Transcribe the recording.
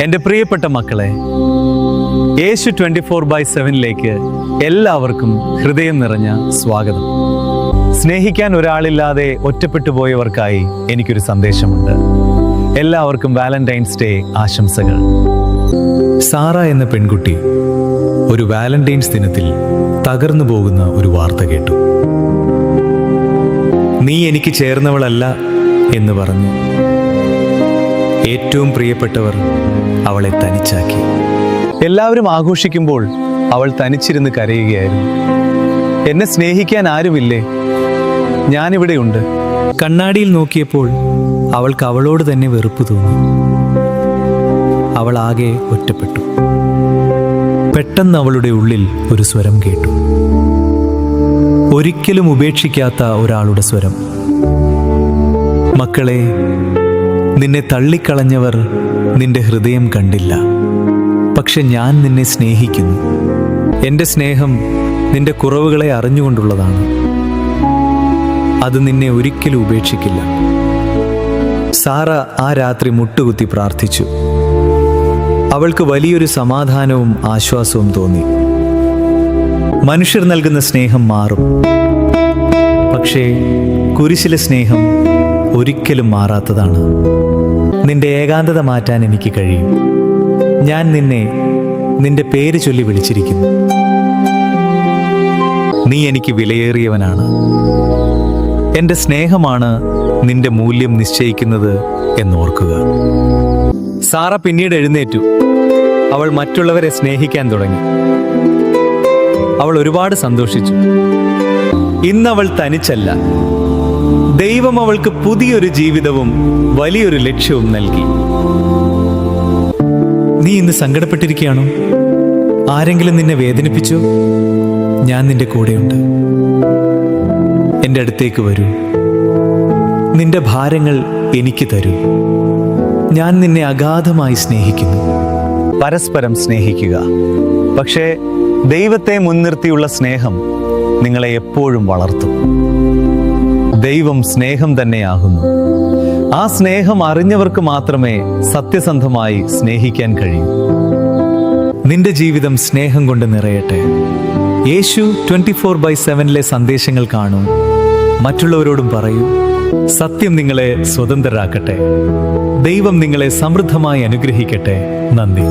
എൻ്റെ പ്രിയപ്പെട്ട മക്കളെ, യേശു 24/7 എല്ലാവർക്കും ഹൃദയം നിറഞ്ഞ സ്വാഗതം. സ്നേഹിക്കാൻ ഒരാളില്ലാതെ ഒറ്റപ്പെട്ടു പോയവർക്കായി എനിക്കൊരു സന്ദേശമുണ്ട്. എല്ലാവർക്കും വാലന്റൈൻസ് ഡേ ആശംസകൾ. സാറ എന്ന പെൺകുട്ടി ഒരു വാലന്റൈൻസ് ദിനത്തിൽ തകർന്നു പോകുന്ന ഒരു വാർത്ത കേട്ടു. നീ എനിക്ക് ചേർന്നവളല്ല എന്ന് പറഞ്ഞു ഏറ്റവും പ്രിയപ്പെട്ടവർ അവളെ തനിച്ചാക്കി. എല്ലാവരും ആഘോഷിക്കുമ്പോൾ അവൾ തനിച്ചിരുന്ന് കരയുകയായിരുന്നു. എന്നെ സ്നേഹിക്കാൻ ആരുമില്ലേ? ഞാനിവിടെയുണ്ട്. കണ്ണാടിയിൽ നോക്കിയപ്പോൾ അവൾക്ക് അവളോട് തന്നെ വെറുപ്പ് തോന്നി. അവൾ ആകെ ഒറ്റപ്പെട്ടു. പെട്ടെന്ന് അവളുടെ ഉള്ളിൽ ഒരു സ്വരം കേട്ടു. ഒരിക്കലും ഉപേക്ഷിക്കാത്ത ഒരാളുടെ സ്വരം. മക്കളെ, നിന്നെ തള്ളിക്കളഞ്ഞവർ നിന്റെ ഹൃദയം കണ്ടില്ല. പക്ഷെ ഞാൻ നിന്നെ സ്നേഹിക്കുന്നു. എൻ്റെ സ്നേഹം നിന്റെ കുറവുകളെ അറിഞ്ഞുകൊണ്ടുള്ളതാണ്. അത് നിന്നെ ഒരിക്കലും ഉപേക്ഷിക്കില്ല. സാറ ആ രാത്രി മുട്ടുകുത്തി പ്രാർത്ഥിച്ചു. അവൾക്ക് വലിയൊരു സമാധാനവും ആശ്വാസവും തോന്നി. മനുഷ്യർ നൽകുന്ന സ്നേഹം മാറും, പക്ഷേ കുരിശിലെ സ്നേഹം ഒരിക്കലും മാറാത്തതാണ്. നിന്റെ ഏകാന്തത മാറ്റാൻ എനിക്ക് കഴിയും. ഞാൻ നിന്നെ നിന്റെ പേര് ചൊല്ലി വിളിച്ചിരിക്കുന്നു. നീ എനിക്ക് വിലയേറിയവനാണ്. എൻ്റെ സ്നേഹമാണ് നിന്റെ മൂല്യം നിശ്ചയിക്കുന്നത് എന്നോർക്കുക. സാറ പിന്നീട് എഴുന്നേറ്റു. അവൾ മറ്റുള്ളവരെ സ്നേഹിക്കാൻ തുടങ്ങി. അവൾ ഒരുപാട് സന്തോഷിച്ചു. ഇന്നവൾ തനിച്ചല്ല. ദൈവം അവൾക്ക് പുതിയൊരു ജീവിതവും വലിയൊരു ലക്ഷ്യവും നൽകി. നീ ഇന്ന് സങ്കടപ്പെട്ടിരിക്കുകയാണോ? ആരെങ്കിലും നിന്നെ വേദനിപ്പിച്ചോ? ഞാൻ നിന്റെ കൂടെയുണ്ട്. എൻ്റെ അടുത്തേക്ക് വരൂ. നിന്റെ ഭാരങ്ങൾ എനിക്ക് തരൂ. ഞാൻ നിന്നെ അഗാധമായി സ്നേഹിക്കുന്നു. പരസ്പരം സ്നേഹിക്കുക. പക്ഷേ ദൈവത്തെ മുൻനിർത്തിയുള്ള സ്നേഹം നിങ്ങളെ എപ്പോഴും വളർത്തും. ദൈവം സ്നേഹം തന്നെയാകുന്നു. ആ സ്നേഹം അറിഞ്ഞവർക്ക് മാത്രമേ സത്യസന്ധമായി സ്നേഹിക്കാൻ കഴിയൂ. നിന്റെ ജീവിതം സ്നേഹം കൊണ്ട് നിറയട്ടെ. യേശു 24/7 സന്ദേശങ്ങൾ കാണൂ. മറ്റുള്ളവരോടും പറയൂ. സത്യം നിങ്ങളെ സ്വതന്ത്രരാക്കട്ടെ. ദൈവം നിങ്ങളെ സമൃദ്ധമായി അനുഗ്രഹിക്കട്ടെ. നന്ദി.